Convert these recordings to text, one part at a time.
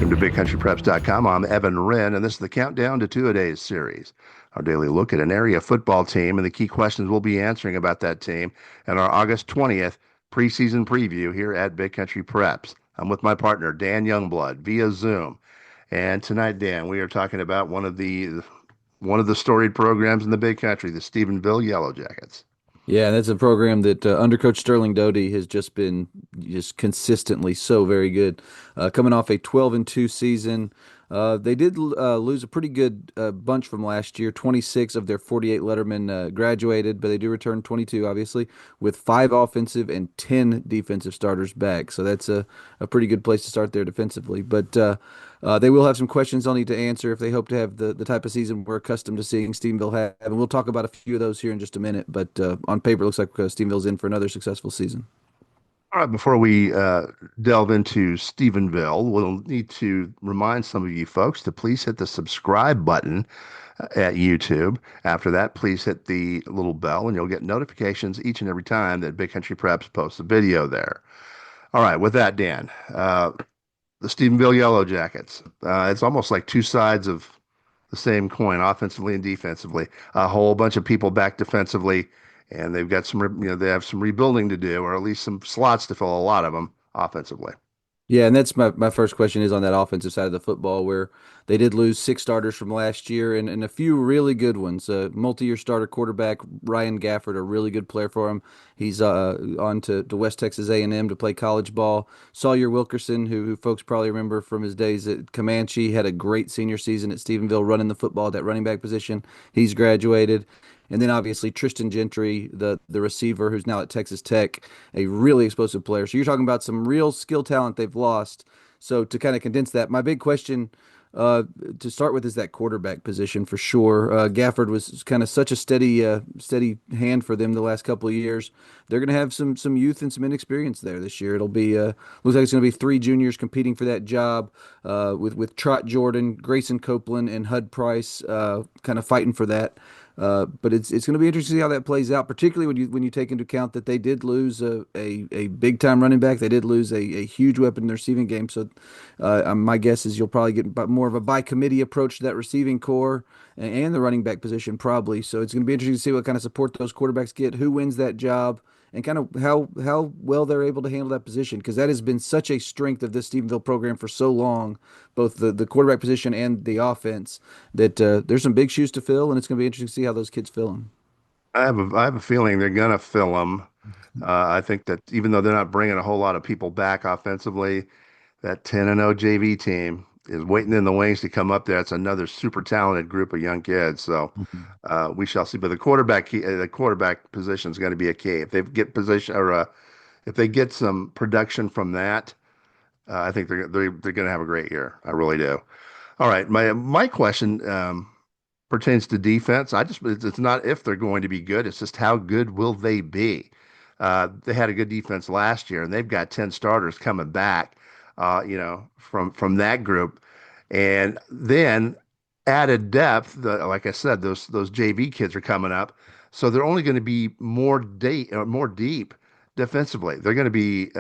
Welcome to BigCountryPreps.com. I'm Evan Wren, and this is the Countdown to Two-A-Days series. Our daily look at an area football team and the key questions we'll be answering about that team and our August 20th preseason preview here at Big Country Preps. I'm with my partner, Dan Youngblood, via Zoom. And tonight, Dan, we are talking about one of the storied programs in the Big Country, the Stephenville Yellow Jackets. Yeah, that's a program that under Coach Sterling Doty has just been just consistently so very good. Coming off a 12-2 season, they did lose a pretty good bunch from last year. 26 of their 48 lettermen graduated, but they do return 22, obviously, with 5 offensive and 10 defensive starters back. So that's a pretty good place to start there defensively. But they will have some questions they'll need to answer if they hope to have the type of season we're accustomed to seeing Stephenville have. And we'll talk about a few of those here in just a minute. But on paper, it looks like Stephenville's in for another successful season. All right, before we delve into Stephenville, we'll need to remind some of you folks to please hit the subscribe button at YouTube. After that, please hit the little bell and you'll get notifications each and every time that Big Country Preps posts a video there. All right, with that, Dan, the Stephenville Yellow Jackets. It's almost like two sides of the same coin, offensively and defensively. A whole bunch of people back defensively, and they've got they have some rebuilding to do, or at least some slots to fill, a lot of them offensively. Yeah, and that's my first question is on that offensive side of the football where they did lose 6 starters from last year and a few really good ones. Multi-year starter quarterback Ryan Gafford, a really good player for him. He's on to West Texas A&M to play college ball. Sawyer Wilkerson, who folks probably remember from his days at Comanche, had a great senior season at Stephenville running the football at that running back position. He's graduated. And then obviously Tristan Gentry, the receiver who's now at Texas Tech, a really explosive player. So you're talking about some real skill talent they've lost. So to kind of condense that, my big question to start with is that quarterback position for sure. Gafford was kind of such a steady hand for them the last couple of years. They're going to have some youth and some inexperience there this year. It'll be looks like it's going to be 3 juniors competing for that job with Trot Jordan, Grayson Copeland, and Hud Price kind of fighting for that. But it's going to be interesting to see how that plays out, particularly when you take into account that they did lose a big time running back. They did lose a huge weapon in their receiving game. So my guess is you'll probably get more of a by committee approach to that receiving core and the running back position probably. So it's going to be interesting to see what kind of support those quarterbacks get, who wins that job, and kind of how well they're able to handle that position because that has been such a strength of this Stephenville program for so long, both the quarterback position and the offense, that there's some big shoes to fill, and it's going to be interesting to see how those kids fill them. I have a feeling they're gonna fill them. I think that even though they're not bringing a whole lot of people back offensively, that 10-0 JV team is waiting in the wings to come up there. It's another super talented group of young kids. So Mhm. we shall see. But the quarterback position is going to be a key. If they get position or if they get some production from that, I think they're going to have a great year. I really do. All right, my question pertains to defense. It's not if they're going to be good. It's just how good will they be? They had a good defense last year, and they've got 10 starters coming back. From that group, and then added depth. Like I said, those JV kids are coming up, so they're only going to be more deep defensively. They're going to be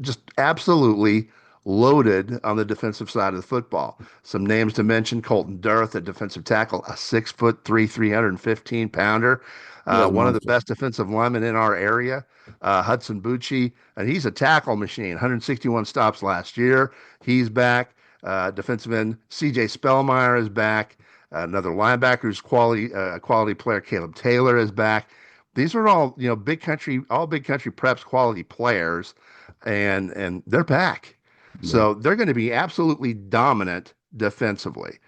just absolutely loaded on the defensive side of the football. Some names to mention: Colton Durth, a defensive tackle, a 6'3", 315-pounder, Yeah, it's a one of the monster. best defensive linemen in our area. Hudson Bucci, and he's a tackle machine. 161 stops last year. He's back. Defensive end CJ Spellmeyer is back. Another linebacker who's quality player, Caleb Taylor, is back. These are all big country preps quality players, and they're back. Yeah. So they're going to be absolutely dominant defensively.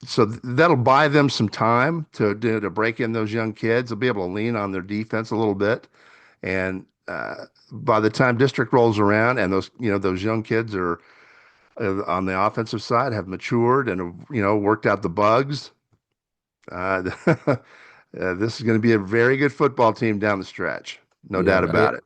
So that'll buy them some time to break in those young kids. They'll be able to lean on their defense a little bit, and by the time district rolls around, and those young kids are on the offensive side have matured and have, worked out the bugs. Uh, this is going to be a very good football team down the stretch, no Yeah, doubt about it.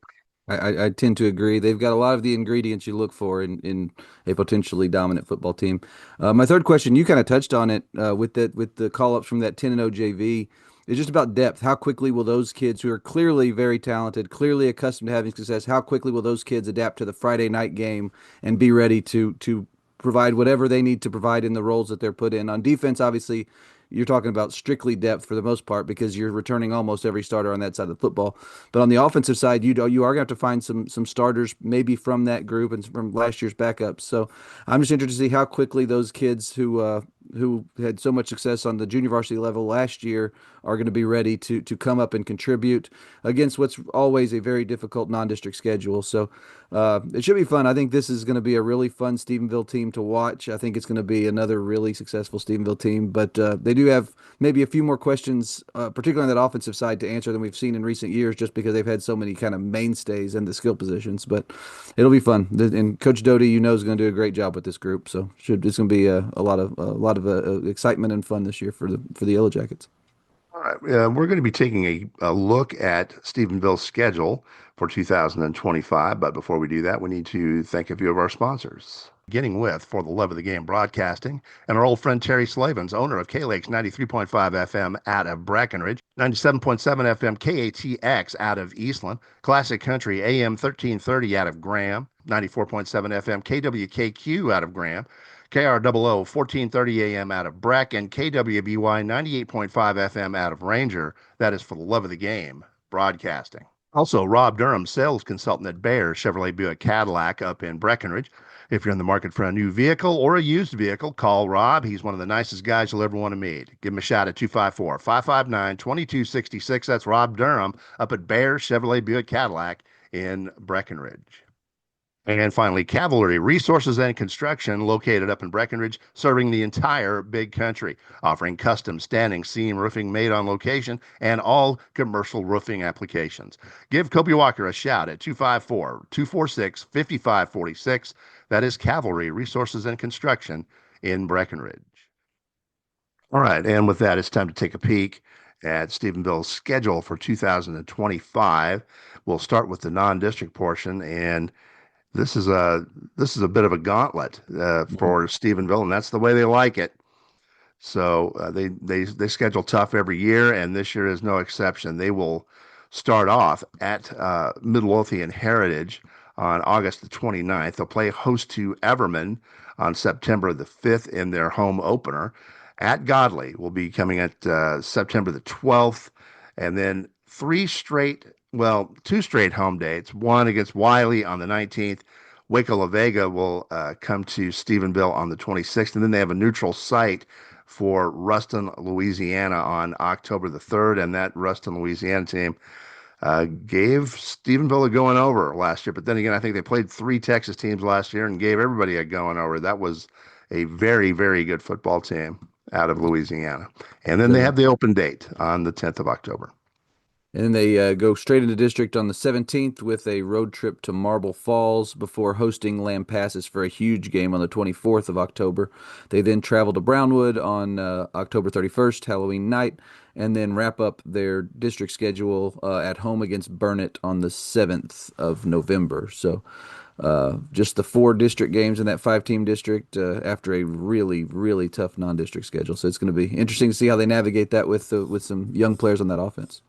I tend to agree. They've got a lot of the ingredients you look for in a potentially dominant football team. My third question, you kind of touched on it with the call ups from that 10-0 JV. It's just about depth. How quickly will those kids who are clearly very talented, clearly accustomed to having success, how quickly will those kids adapt to the Friday night game and be ready to provide whatever they need to provide in the roles that they're put in. On defense, obviously, you're talking about strictly depth for the most part because you're returning almost every starter on that side of the football. But on the offensive side, you are going to have to find some starters maybe from that group and from last year's backups. So I'm just interested to see how quickly those kids who had so much success on the junior varsity level last year are going to be ready to come up and contribute against what's always a very difficult non-district schedule. So it should be fun. I think this is going to be a really fun Stephenville team to watch. I think it's going to be another really successful Stephenville team, but they do have maybe a few more questions, particularly on that offensive side, to answer than we've seen in recent years, just because they've had so many kind of mainstays in the skill positions. But it'll be fun. And Coach Doty, is going to do a great job with this group. So it's going to be a lot of excitement and fun this year for the Yellow Jackets. All right. We're going to be taking a look at Stephenville's schedule for 2025. But before we do that, we need to thank a few of our sponsors. Beginning with For the Love of the Game Broadcasting and our old friend Terry Slavens, owner of K-Lakes 93.5 FM out of Brackenridge, 97.7 FM KATX out of Eastland, Classic Country AM 1330 out of Graham, 94.7 FM KWKQ out of Graham, KROO 1430 AM out of Breck, and KWBY 98.5 FM out of Ranger. That is For the Love of the Game Broadcasting. Also, Rob Durham, sales consultant at Bayer Chevrolet Buick Cadillac up in Breckenridge. If you're in the market for a new vehicle or a used vehicle, call Rob. He's one of the nicest guys you'll ever want to meet. Give him a shout at 254-559-2266. That's Rob Durham up at Bayer Chevrolet Buick Cadillac in Breckenridge. And finally, Cavalry Resources and Construction, located up in Breckenridge, serving the entire big country, offering custom standing seam roofing made on location and all commercial roofing applications. Give Kobe Walker a shout at 254-246-5546. That is Cavalry Resources and Construction in Breckenridge. All right, and with that, it's time to take a peek at Stephenville's schedule for 2025. We'll start with the non-district portion, and this is a bit of a gauntlet for Stephenville, and that's the way they like it. So they schedule tough every year, and this year is no exception. They will start off at Midlothian Heritage on August the 29th. They'll play host to Everman on September the 5th in their home opener. At Godley will be coming at September the 12th, and then two straight home dates. One against Wiley on the 19th. Waco La Vega will come to Stephenville on the 26th, and then they have a neutral site for Ruston, Louisiana on October the 3rd, and that Ruston, Louisiana team gave Stephenville a going over last year. But then again, I think they played three Texas teams last year and gave everybody a going over. That was a very, very good football team out of Louisiana. And then they have the open date on the 10th of October. And then they go straight into district on the 17th with a road trip to Marble Falls before hosting Lampasas for a huge game on the 24th of October. They then travel to Brownwood on October 31st, Halloween night, and then wrap up their district schedule at home against Burnett on the 7th of November. So just the four district games in that five-team district after a really, really tough non-district schedule. So it's going to be interesting to see how they navigate that with some young players on that offense.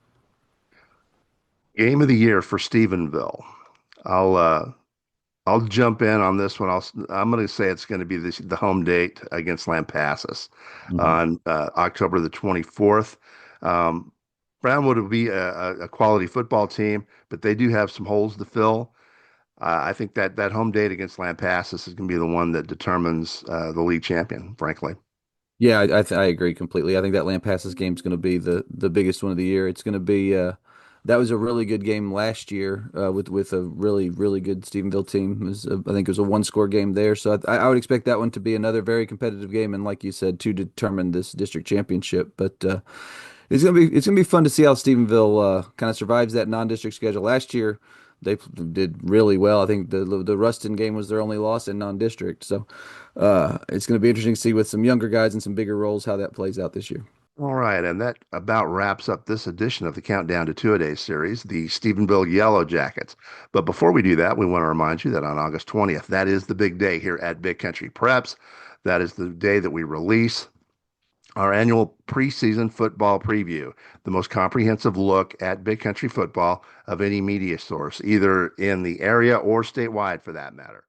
Game of the year for Stephenville. I'll jump in on this one. I'm going to say it's going to be the home date against Lampasas on October the 24th. Brownwood will be a quality football team, but they do have some holes to fill. I think that home date against Lampasas is going to be the one that determines the league champion, frankly. Yeah, I agree completely. I think that Lampasas game is going to be the biggest one of the year. It's going to be that was a really good game last year with a really really good Stephenville team. I think it was a one-score game there, so I would expect that one to be another very competitive game, and like you said, to determine this district championship. But it's gonna be fun to see how Stephenville kind of survives that non-district schedule. Last year they did really well. I think the Ruston game was their only loss in non-district, so it's going to be interesting to see with some younger guys and some bigger roles how that plays out this year. All right, and that about wraps up this edition of the Countdown to Two-A-Days series, the Stephenville Yellow Jackets. But before we do that, we want to remind you that on August 20th, that is the big day here at Big Country Preps. That is the day that we release our annual preseason football preview, the most comprehensive look at Big Country football of any media source, either in the area or statewide for that matter.